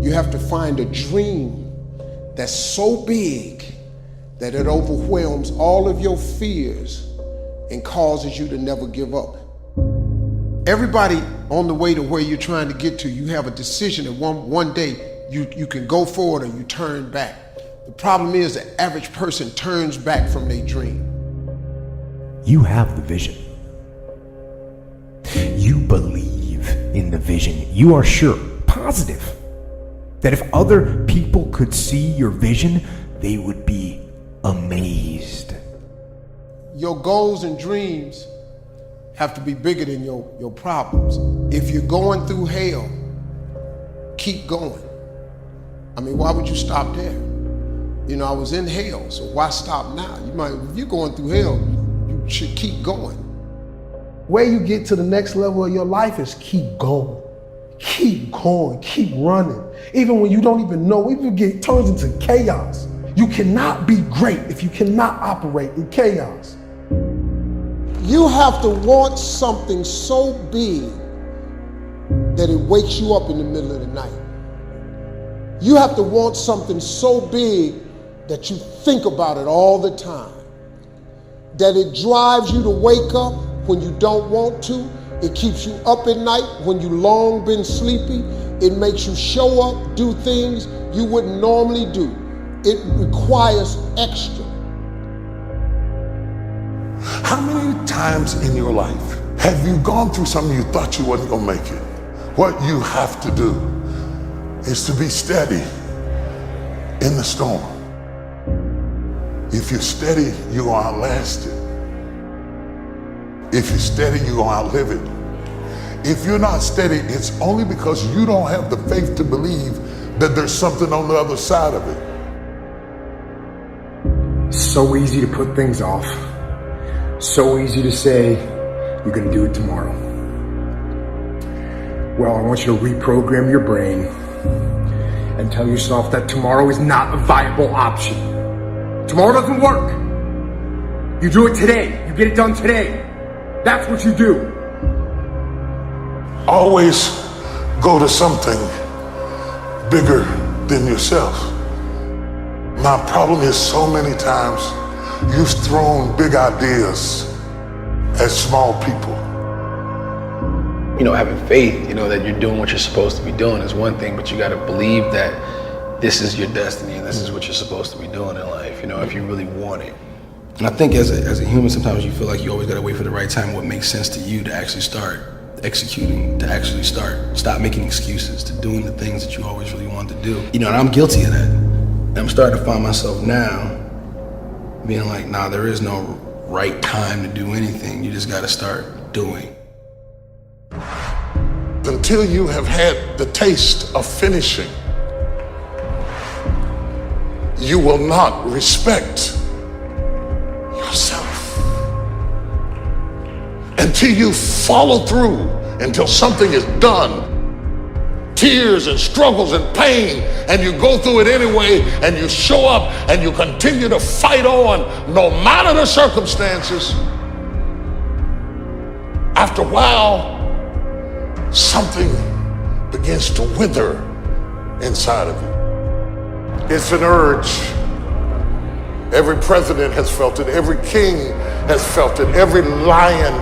You have to find a dream that's so big that it overwhelms all of your fears and causes you to never give up. Everybody on the way to where you're trying to get to, you have a decision that one day you can go forward or you turn back. The problem is the average person turns back from their dream. You have the vision. You believe in the vision. You are sure, positive, that if other people could see your vision, they would be amazed. Your goals and dreams have to be bigger than your problems. If you're going through hell, keep going. I mean, why would you stop there? You know, I was in hell, so why stop now? If you're going through hell, you should keep going. Where you get to the next level of your life is keep going. Keep going, keep running. Even when you don't even know, even if it turns into chaos. You cannot be great if you cannot operate in chaos. You have to want something so big that it wakes you up in the middle of the night. You have to want something so big that you think about it all the time. That it drives you to wake up when you don't want to. It keeps you up at night when you long been sleepy. It makes you show up, do things you wouldn't normally do. It requires extra. How many times in your life have you gone through something you thought you wasn't gonna make it? What you have to do is to be steady in the storm. If you're steady, you're gonna outlast it. If you're steady, you're gonna outlive it. If you're not steady, it's only because you don't have the faith to believe that there's something on the other side of it. So easy to put things off. So easy to say, you're gonna do it tomorrow. Well, I want you to reprogram your brain and tell yourself that tomorrow is not a viable option. Tomorrow doesn't work. You do it today. You get it done today. That's what you do. Always go to something bigger than yourself. My problem is so many times you've thrown big ideas at small people. You know, having faith, you know, that you're doing what you're supposed to be doing is one thing, but you got to believe that this is your destiny and this is what you're supposed to be doing in life, you know, if you really want it. And I think as a human, sometimes you feel like you always got to wait for the right time, what makes sense to you to actually start executing, to actually stop making excuses, to doing the things that you always really want to do. You know, and I'm guilty of that. And I'm starting to find myself now being like, nah, there is no right time to do anything. You just got to start doing. Until you have had the taste of finishing, you will not respect yourself. Until you follow through, until something is done, tears and struggles and pain, and you go through it anyway, and you show up and you continue to fight on no matter the circumstances. After a while, something begins to wither inside of you. It's an urge. Every president has felt it. Every king has felt it. Every lion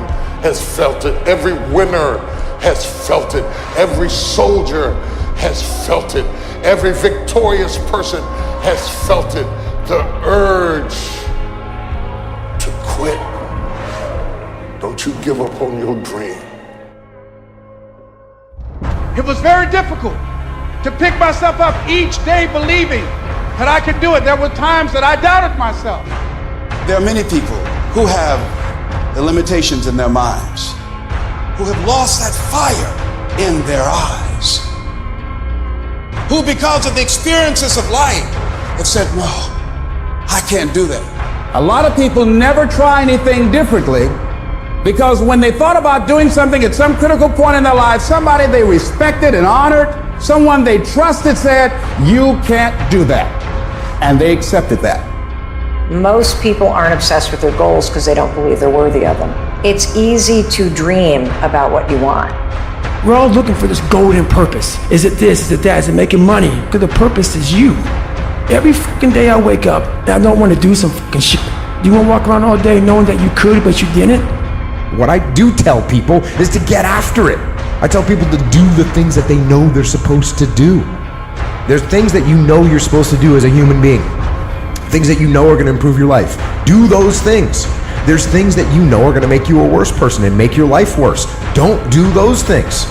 has felt it. Every winner has felt it. Every soldier has felt it. Every victorious person has felt it. The urge to quit. Don't you give up on your dream. It was very difficult to pick myself up each day believing that I could do it. There were times that I doubted myself. There are many people who have the limitations in their minds, who have lost that fire in their eyes, who because of the experiences of life have said, no, I can't do that. A lot of people never try anything differently because when they thought about doing something at some critical point in their lives, somebody they respected and honored, someone they trusted said, you can't do that. And they accepted that. Most people aren't obsessed with their goals because they don't believe they're worthy of them. It's easy to dream about what you want. We're all looking for this golden purpose. Is it this? Is it that? Is it making money? Because the purpose is you. Every fucking day I wake up and I don't want to do some fucking shit. Do you want to walk around all day knowing that you could, but you didn't? What I do tell people is to get after it. I tell people to do the things that they know they're supposed to do. There's things that you know you're supposed to do as a human being. Things that you know are going to improve your life. Do those things. There's things that you know are going to make you a worse person and make your life worse. Don't do those things.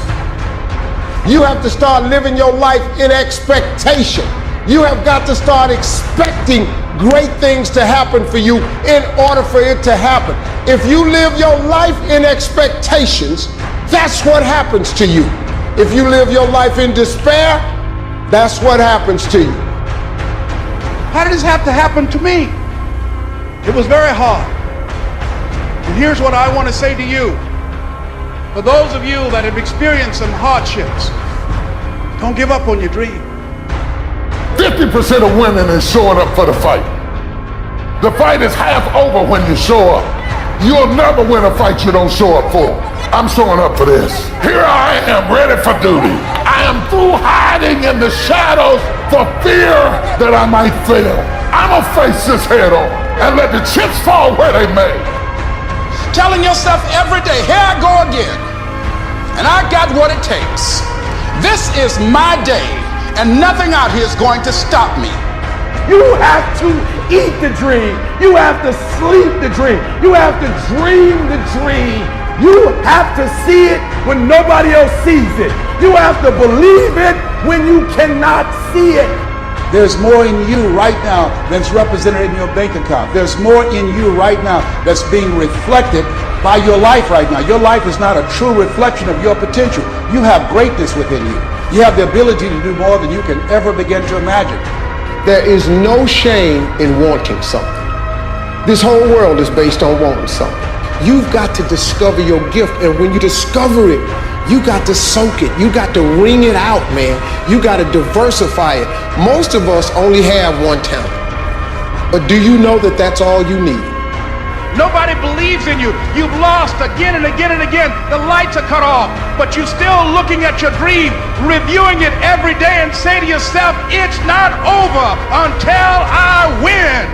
You have to start living your life in expectation. You have got to start expecting great things to happen for you in order for it to happen. If you live your life in expectations, that's what happens to you. If you live your life in despair, that's what happens to you. How did this have to happen to me? It was very hard. And here's what I want to say to you. For those of you that have experienced some hardships, don't give up on your dream. 50% of winning is showing up for the fight. The fight is half over when you show up. You'll never win a fight you don't show up for. I'm showing up for this. Here I am, ready for duty. I am through hiding in the shadows for fear that I might fail. I'm gonna face this head on and let the chips fall where they may. Telling yourself every day, here I go again, and I got what it takes. This is my day, and nothing out here is going to stop me. You have to eat the dream. You have to sleep the dream. You have to dream the dream. You have to see it when nobody else sees it. You have to believe it when you cannot see it. There's more in you right now than's represented in your bank account. There's more in you right now that's being reflected by your life right now. Your life is not a true reflection of your potential. You have greatness within you. You have the ability to do more than you can ever begin to imagine. There is no shame in wanting something. This whole world is based on wanting something. You've got to discover your gift, and when you discover it, you got to soak it. You got to wring it out, man. You got to diversify it. Most of us only have one talent. But do you know that that's all you need? Nobody believes in you. You've lost again and again and again. The lights are cut off, but you're still looking at your dream, reviewing it every day, and say to yourself, it's not over until I win.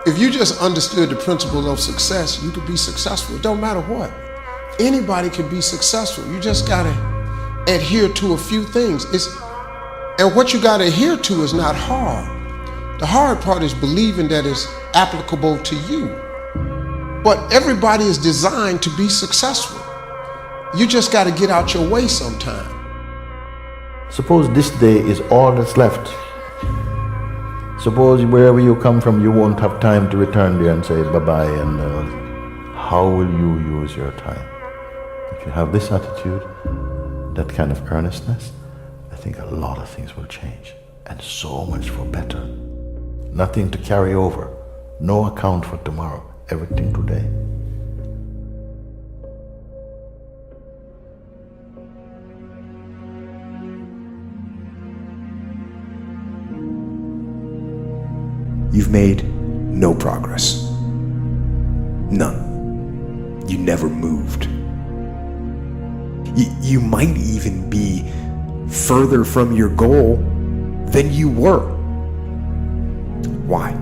If you just understood the principles of success, you could be successful. It don't matter what. Anybody can be successful. You just gotta adhere to a few things. And what you gotta adhere to is not hard. The hard part is believing that it's applicable to you. But everybody is designed to be successful. You just gotta get out your way sometime. Suppose this day is all that's left. Suppose wherever you come from, you won't have time to return there and say bye-bye, and how will you use your time? If you have this attitude, that kind of earnestness, I think a lot of things will change, and so much for better. Nothing to carry over, no account for tomorrow, everything today. You've made no progress. None. You never moved. You might even be further from your goal than you were. Why?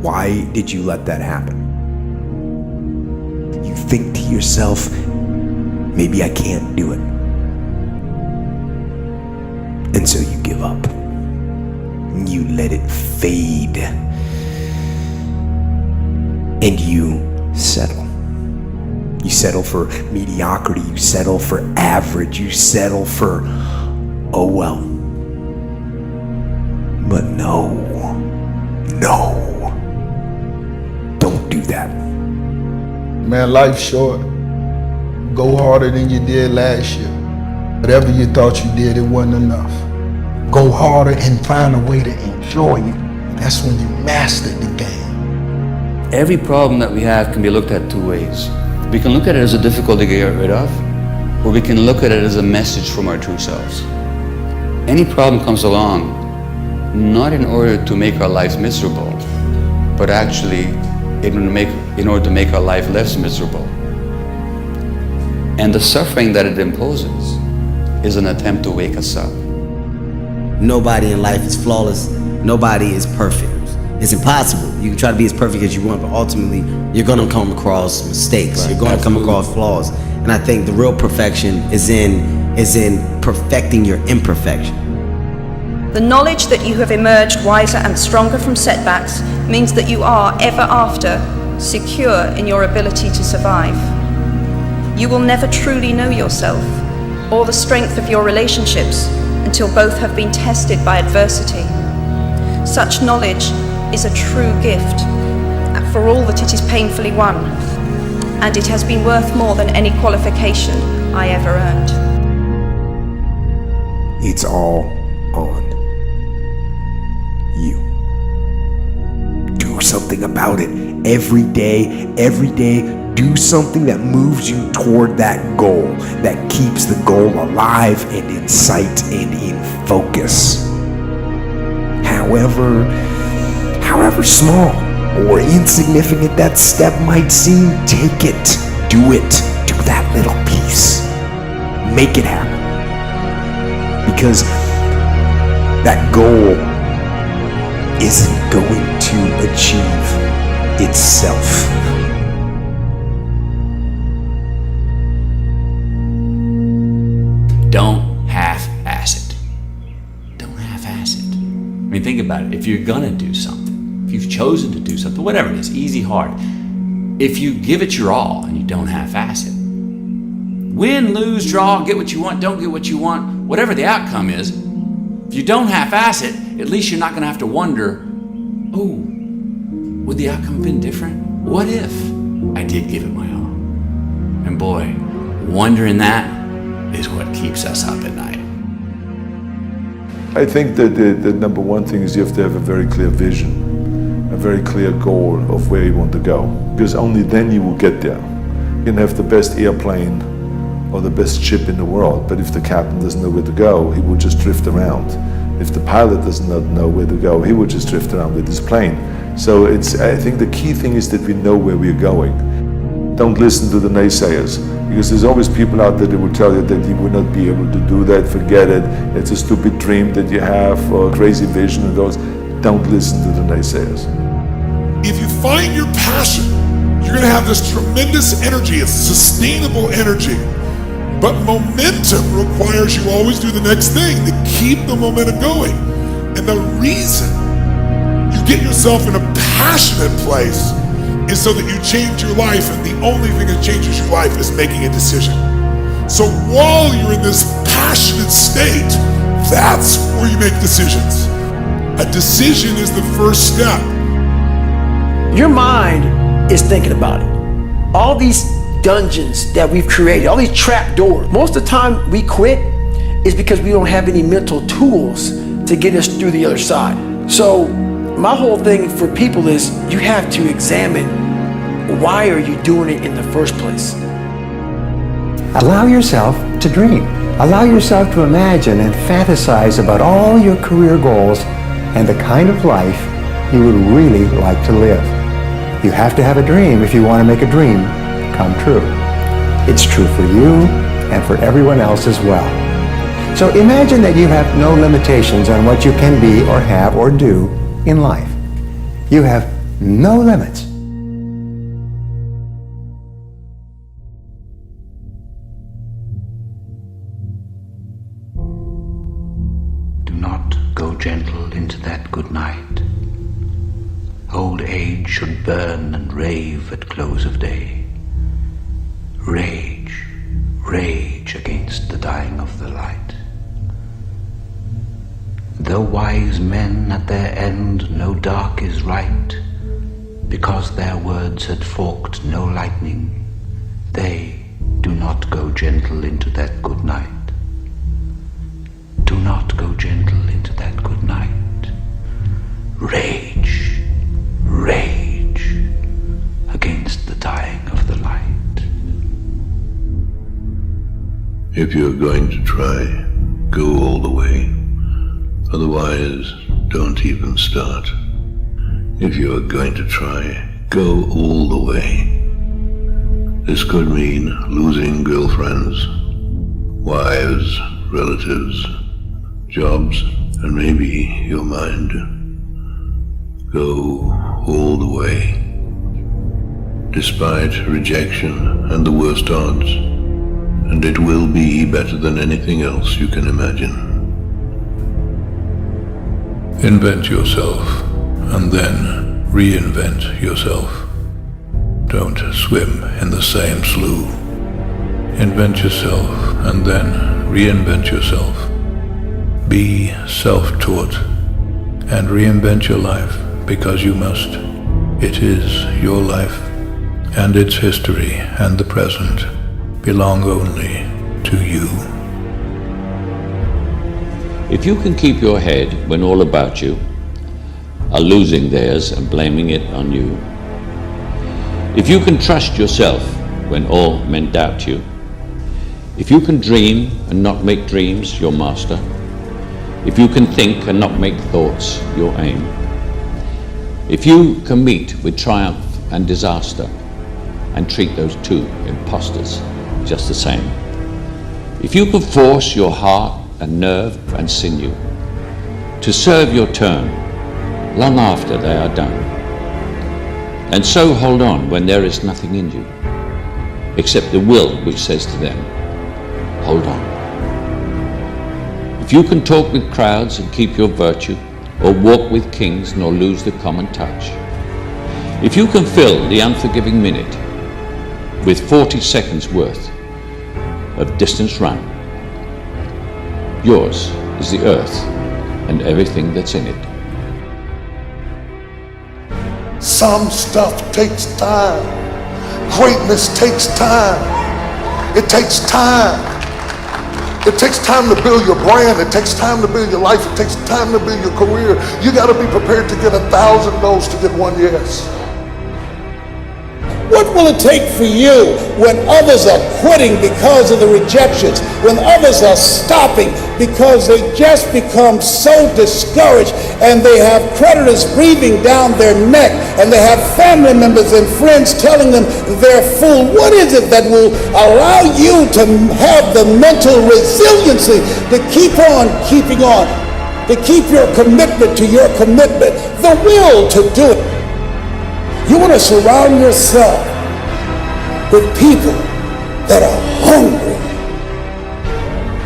Why did you let that happen? You think to yourself, maybe I can't do it. And so you give up. You let it fade, and you settle. You settle for mediocrity, you settle for average, you settle for, oh well. But no, don't do that. Man, life's short. Go harder than you did last year. Whatever you thought you did, it wasn't enough. Go harder and find a way to enjoy it. That's when you mastered the game. Every problem that we have can be looked at two ways. We can look at it as a difficulty to get rid of, or we can look at it as a message from our true selves. Any problem comes along not in order to make our lives miserable, but actually in order to make our life less miserable. And the suffering that it imposes is an attempt to wake us up. Nobody in life is flawless. Nobody is perfect. It's impossible. You can try to be as perfect as you want, but ultimately you're going to come across mistakes. Right. You're going to come across flaws. And I think the real perfection is in perfecting your imperfection. The knowledge that you have emerged wiser and stronger from setbacks means that you are ever after secure in your ability to survive. You will never truly know yourself or the strength of your relationships until both have been tested by adversity. Such knowledge is a true gift, for all that it is painfully won, and it has been worth more than any qualification I ever earned. It's all on you. Do something about it. Every day, do something that moves you toward that goal, that keeps the goal alive and in sight and in focus. However small or insignificant that step might seem, take it. Do it. Do that little piece. Make it happen. Because that goal isn't going to achieve itself. Don't half-ass it. Don't half-ass it. I mean, think about it. If you're gonna do something, if you've chosen to do something, whatever it is, easy, hard, if you give it your all and you don't half-ass it, win, lose, draw, get what you want, don't get what you want, whatever the outcome is, if you don't half-ass it, at least you're not gonna have to wonder, oh, would the outcome have been different? What if I did give it my all? And boy, wondering that is what keeps us up at night. I think that the number one thing is you have to have a very clear vision, a very clear goal of where you want to go, because only then you will get there. You can have the best airplane or the best ship in the world, but if the captain doesn't know where to go, he will just drift around. If the pilot doesn't know where to go, he will just drift around with his plane. So I think the key thing is that we know where we're going. Don't listen to the naysayers, because there's always people out there that will tell you that you will not be able to do that, forget it, it's a stupid dream that you have or a crazy vision and those. Don't listen to the naysayers. If you find your passion, you're gonna have this tremendous energy, it's sustainable energy. But momentum requires you always do the next thing to keep the momentum going. And the reason you get yourself in a passionate place is so that you change your life, and the only thing that changes your life is making a decision. So while you're in this passionate state, that's where you make decisions. A decision is the first step. Your mind is thinking about it. All these dungeons that we've created, all these trap doors, most of the time we quit is because we don't have any mental tools to get us through the other side. So my whole thing for people is you have to examine, why are you doing it in the first place? Allow yourself to dream. Allow yourself to imagine and fantasize about all your career goals and the kind of life you would really like to live. You have to have a dream if you want to make a dream come true. It's true for you and for everyone else as well. So imagine that you have no limitations on what you can be or have or do in life. You have no limits. Do not go gentle into that good night. Old age should burn and rave at close of day. Rage, rage against the dying of the light. Though wise men at their end know dark is right, because their words had forked no lightning, they do not go gentle into that good night. Do not go gentle into that good night. Rage, rage against the dying of the light. If you're going to try, go all the way. Otherwise, don't even start. If you are going to try, Go all the way. This could mean losing girlfriends, wives, relatives, jobs, and maybe your mind. Go all the way. Despite rejection and the worst odds, and it will be better than anything else you can imagine. Invent yourself, and then reinvent yourself. Don't swim in the same slough. Invent yourself, and then reinvent yourself. Be self-taught, and reinvent your life, because you must. It is your life, and its history and the present belong only to you. If you can keep your head when all about you are losing theirs and blaming it on you, if you can trust yourself when all men doubt you, if you can dream and not make dreams your master, if you can think and not make thoughts your aim, if you can meet with triumph and disaster and treat those two impostors just the same, if you can force your heart and nerve and sinew to serve your turn long after they are done, and so hold on when there is nothing in you except the will which says to them, hold on. If you can talk with crowds and keep your virtue, or walk with kings nor lose the common touch, if you can fill the unforgiving minute with 40 seconds worth of distance run, yours is the earth and everything that's in it. Some stuff takes time. Greatness takes time. It takes time. It takes time to build your brand. It takes time to build your life. It takes time to build your career. You got to be prepared to get 1,000 no's to get one yes. What will it take for you when others are quitting because of the rejections, when others are stopping because they just become so discouraged and they have creditors breathing down their neck and they have family members and friends telling them they're fool? What is it that will allow you to have the mental resiliency to keep on keeping on, to keep your commitment to your commitment, the will to do it? You want to surround yourself with people that are hungry.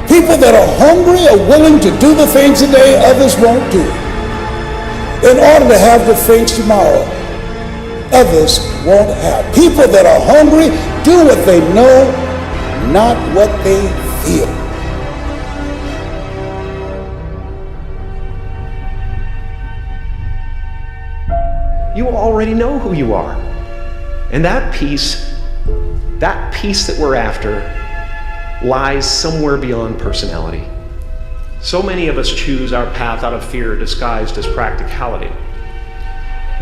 People that are hungry are willing to do the things today others won't do, in order to have the things tomorrow others won't have. People that are hungry do what they know, not what they feel. You already know who you are. And that peace that we're after lies somewhere beyond personality. So many of us choose our path out of fear disguised as practicality.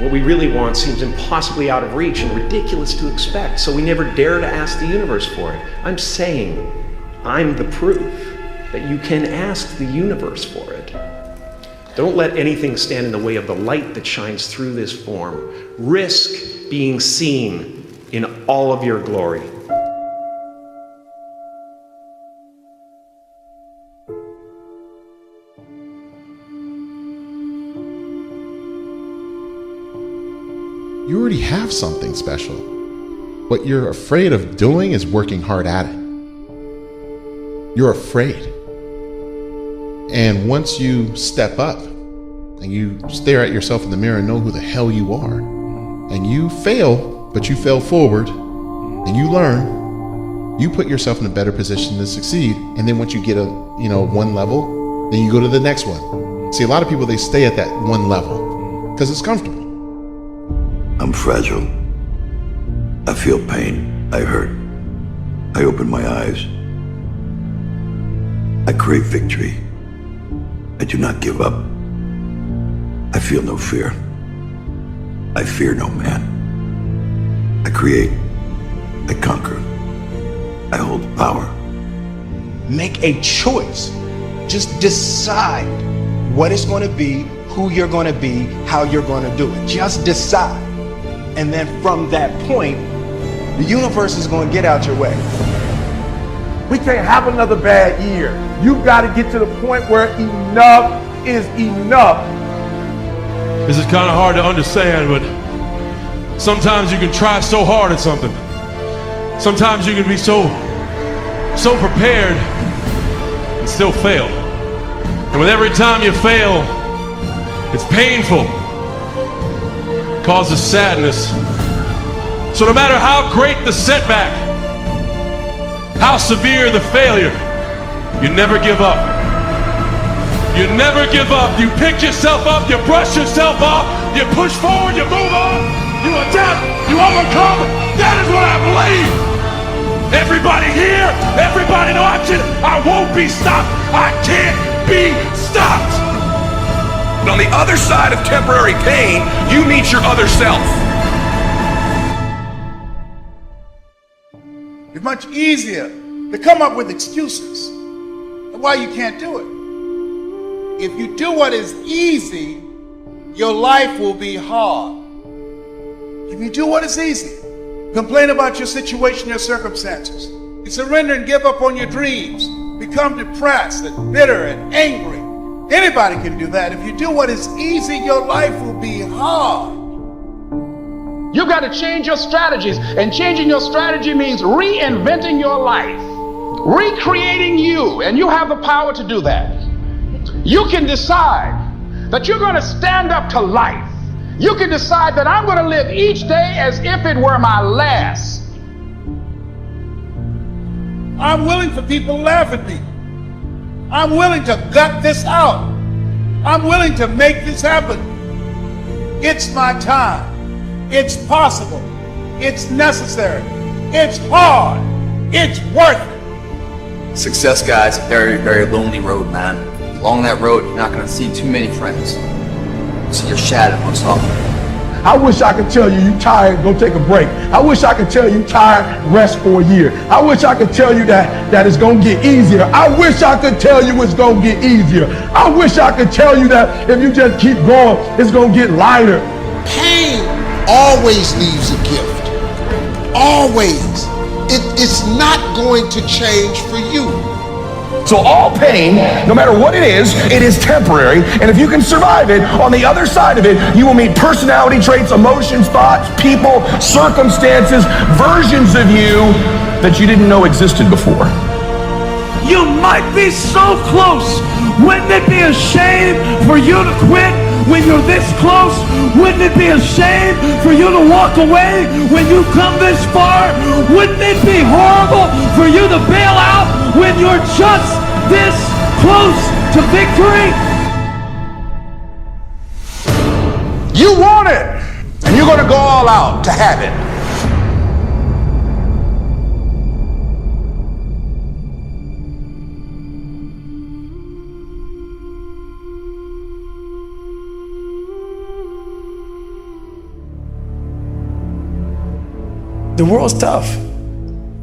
What we really want seems impossibly out of reach and ridiculous to expect, so we never dare to ask the universe for it. I'm saying I'm the proof that you can ask the universe for it. Don't let anything stand in the way of the light that shines through this form. Risk being seen in all of your glory. You already have something special. What you're afraid of doing is working hard at it. You're afraid. And once you step up and you stare at yourself in the mirror and know who the hell you are, and you fail, but you fail forward, and you learn, you put yourself in a better position to succeed. And then once you get one level, then you go to the next one. See, a lot of people, they stay at that one level because it's comfortable. I'm fragile. I feel pain. I hurt. I open my eyes. I crave victory. I do not give up. I feel no fear. I fear no man. I create. I conquer. I hold power. Make a choice. Just decide what it's going to be, who you're going to be, how you're going to do it. Just decide. And then from that point, the universe is going to get out your way. We can't have another bad year. You got to get to the point where enough is enough. This is kind of hard to understand, but sometimes you can try so hard at something. Sometimes you can be so prepared and still fail. And with every time you fail, it's painful, causes sadness. So no matter how great the setback, how severe the failure, you never give up. You never give up. You pick yourself up, you brush yourself off, you push forward, you move on, you adapt, you overcome. That is what I believe. Everybody here, everybody watching, I won't be stopped. I can't be stopped. On the other side of temporary pain, you meet your other self. It's much easier to come up with excuses of why you can't do it. If you do what is easy, your life will be hard. If you do what is easy, complain about your situation, your circumstances, you surrender and give up on your dreams, become depressed and bitter and angry. Anybody can do that. If you do what is easy, your life will be hard. You got to change your strategies, and changing your strategy means reinventing your life, recreating you, and you have the power to do that. You can decide that you're going to stand up to life. You can decide that I'm going to live each day as if it were my last. I'm willing for people to laugh at me. I'm willing to gut this out. I'm willing to make this happen. It's my time. It's possible. It's necessary. It's hard. It's worth it. Success, guys, a very, very lonely road, man. Along that road, you're not going to see too many friends. You see your shadow most often. I wish I could tell you you tired, go take a break. I wish I could tell you tired, rest for a year. I wish I could tell you that it's going to get easier. I wish I could tell you it's going to get easier. I wish I could tell you that if you just keep going, it's going to get lighter. Pain always leaves a gift. Always. It's not going to change for you. So all pain, no matter what it is temporary, and if you can survive it, on the other side of it, you will meet personality traits, emotions, thoughts, people, circumstances, versions of you that you didn't know existed before. You might be so close. Wouldn't it be a shame for you to quit when you're this close? Wouldn't it be a shame for you to walk away when you come this far? Wouldn't it be horrible for you to bail out when you're just this close to victory? You want it, and you're going to go all out to have it. The world's tough.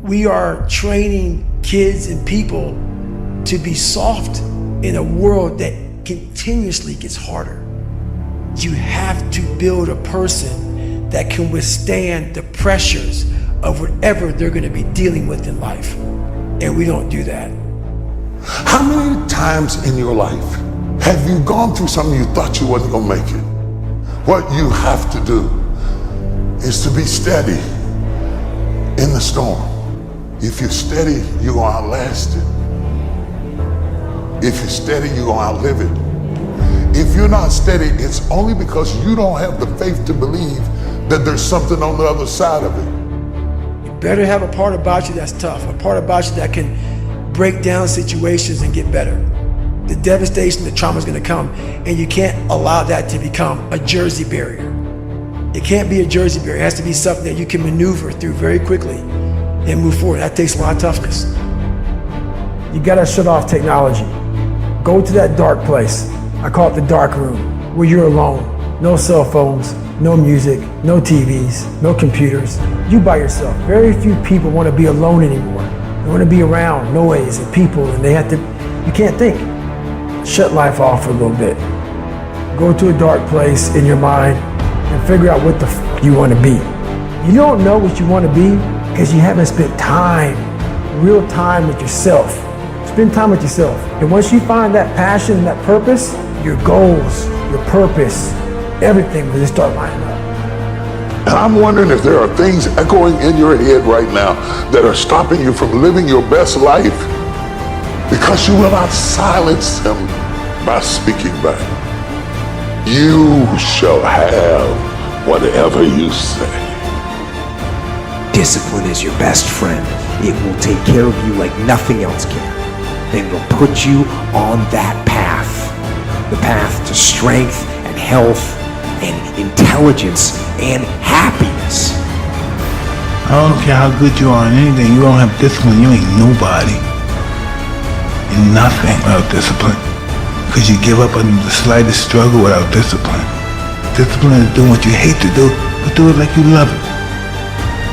We are training kids and people to be soft in a world that continuously gets harder. You have to build a person that can withstand the pressures of whatever they're going to be dealing with in life. And we don't do that. How many times in your life have you gone through something you thought you wasn't going to make it? What you have to do is to be steady in the storm. If you're steady, you're going to outlast it. If you're steady, you're going to outlive it. If you're not steady, it's only because you don't have the faith to believe that there's something on the other side of it. You better have a part about you that's tough, a part about you that can break down situations and get better. The devastation, the trauma is going to come, and you can't allow that to become a Jersey barrier. It can't be a Jersey barrier. It has to be something that you can maneuver through very quickly and move forward. That takes a lot of toughness. You gotta shut off technology. Go to that dark place. I call it the dark room, where you're alone. No cell phones, no music, no TVs, no computers. You by yourself. Very few people want to be alone anymore. They want to be around noise and people, and you can't think. Shut life off for a little bit. Go to a dark place in your mind and figure out what the you want to be. You don't know what you want to be because you haven't spent time, real time with yourself. Spend time with yourself. And once you find that passion and that purpose, your goals, your purpose, everything will just start lining up. And I'm wondering if there are things echoing in your head right now that are stopping you from living your best life because you will not silence them by speaking back. You shall have whatever you say. Discipline is your best friend. It will take care of you like nothing else can. And it will put you on that path. The path to strength and health and intelligence and happiness. I don't care how good you are in anything, you don't have discipline, you ain't nobody. You're nothing without discipline. Because you give up on the slightest struggle without discipline. Discipline is doing what you hate to do, but do it like you love it.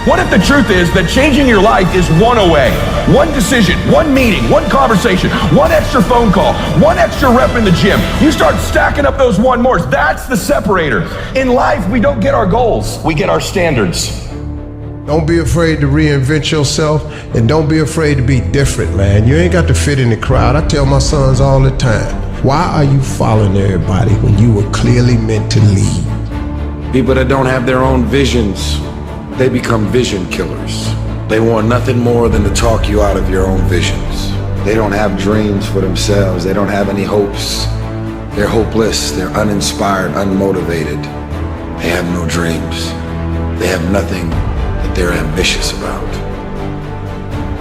What if the truth is that changing your life is one away? One decision, one meeting, one conversation, one extra phone call, one extra rep in the gym. You start stacking up those one mores. That's the separator. In life, we don't get our goals. We get our standards. Don't be afraid to reinvent yourself, and don't be afraid to be different, man. You ain't got to fit in the crowd. I tell my sons all the time, why are you following everybody when you were clearly meant to lead? People that don't have their own visions, they become vision killers. They want nothing more than to talk you out of your own visions. They don't have dreams for themselves. They don't have any hopes. They're hopeless. They're uninspired, unmotivated. They have no dreams. They have nothing that they're ambitious about.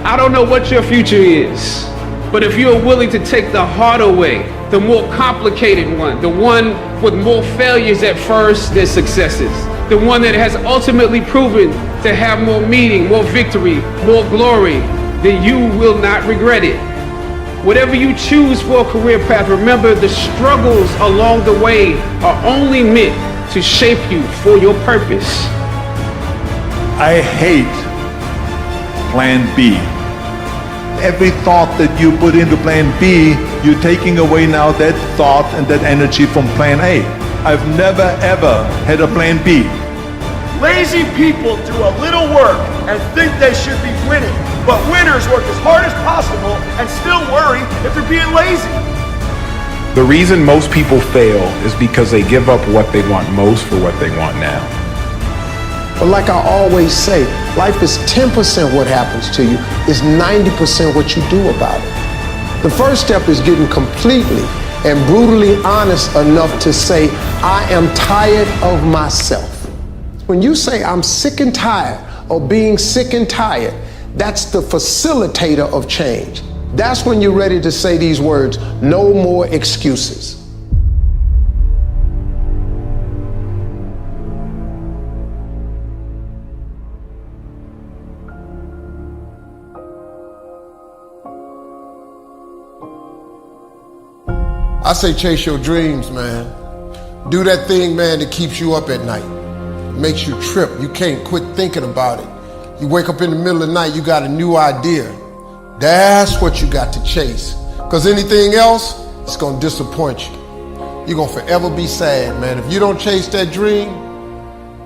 I don't know what your future is, but if you're willing to take the harder way, the more complicated one, the one with more failures at first than successes, the one that has ultimately proven to have more meaning, more victory, more glory, then you will not regret it. Whatever you choose for a career path, remember the struggles along the way are only meant to shape you for your purpose. I hate Plan B. Every thought that you put into Plan B, you're taking away now that thought and that energy from Plan A. I've never ever had a Plan B. Lazy people do a little work and think they should be winning, but winners work as hard as possible and still worry if they're being lazy. The reason most people fail is because they give up what they want most for what they want now. But like I always say, life is 10% what happens to you, is 90% what you do about it. The first step is getting completely and brutally honest enough to say, I am tired of myself. When you say I'm sick and tired of being sick and tired, that's the facilitator of change. That's when you're ready to say these words, no more excuses. I say chase your dreams, man. Do that thing, man, that keeps you up at night. Makes you trip. You can't quit thinking about it. You wake up in the middle of the night, you got a new idea. That's what you got to chase. Because anything else, it's going to disappoint you. You're going to forever be sad, man. If you don't chase that dream,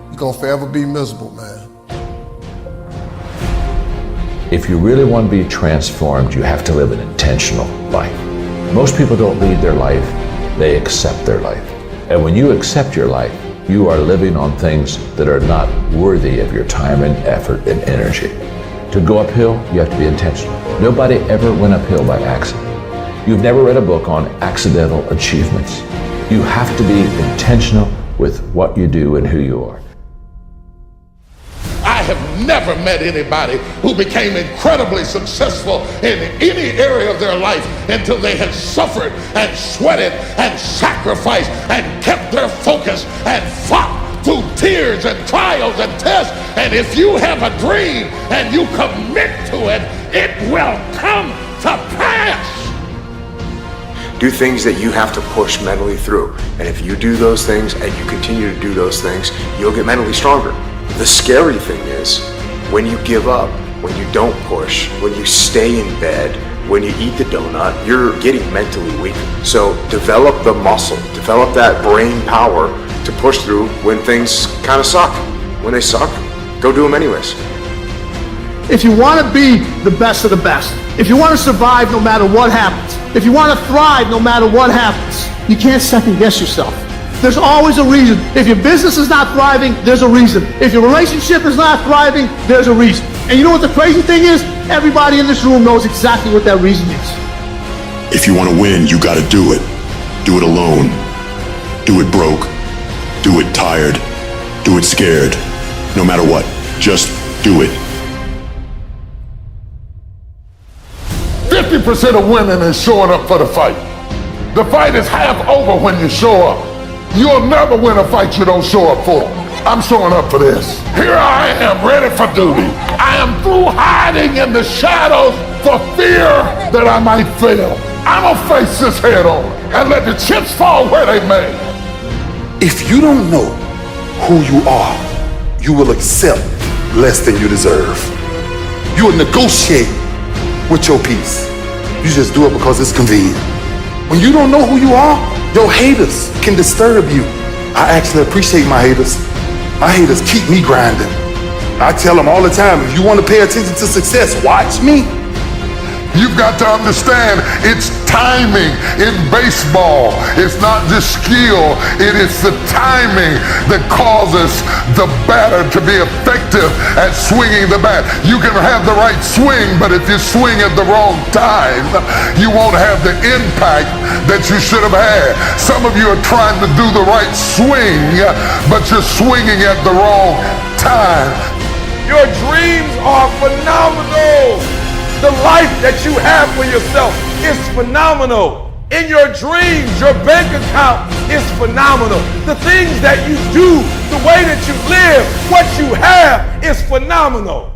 you're going to forever be miserable, man. If you really want to be transformed, you have to live an intentional life. Most people don't lead their life, they accept their life. And when you accept your life, you are living on things that are not worthy of your time and effort and energy. To go uphill, you have to be intentional. Nobody ever went uphill by accident. You've never read a book on accidental achievements. You have to be intentional with what you do and who you are. I have never met anybody who became incredibly successful in any area of their life until they had suffered and sweated and sacrificed and kept their focus and fought through tears and trials and tests. And if you have a dream and you commit to it, it will come to pass. Do things that you have to push mentally through. And if you do those things and you continue to do those things, you'll get mentally stronger. The scary thing is when you give up, when you don't push, when you stay in bed, when you eat the donut, you're getting mentally weaker. So develop the muscle, develop that brain power to push through when things kind of suck. When they suck, go do them anyways. If you want to be the best of the best, if you want to survive no matter what happens, if you want to thrive no matter what happens, you can't second guess yourself. There's always a reason. If your business is not thriving, there's a reason. If your relationship is not thriving, there's a reason. And you know what the crazy thing is? Everybody in this room knows exactly what that reason is. If you want to win, you got to do it. Do it alone. Do it broke. Do it tired. Do it scared. No matter what, just do it. 50% of winning is showing up for the fight. The fight is half over when you show up. You'll never win a fight you don't show up for. I'm showing up for this. Here I am, ready for duty. I am through hiding in the shadows for fear that I might fail. I'm gonna face this head on and let the chips fall where they may. If you don't know who you are, you will accept less than you deserve. You will negotiate with your peace. You just do it because it's convenient. When you don't know who you are, your haters can disturb you. I actually appreciate my haters. My haters keep me grinding. I tell them all the time, if you want to pay attention to success, watch me. You've got to understand it's timing in baseball. It's not just skill, it is the timing that causes the batter to be effective at swinging the bat. You can have the right swing, but if you swing at the wrong time, you won't have the impact that you should have had. Some of you are trying to do the right swing, but you're swinging at the wrong time. Your dreams are phenomenal. The life that you have for yourself is phenomenal. In your dreams, your bank account is phenomenal. The things that you do, the way that you live, what you have is phenomenal.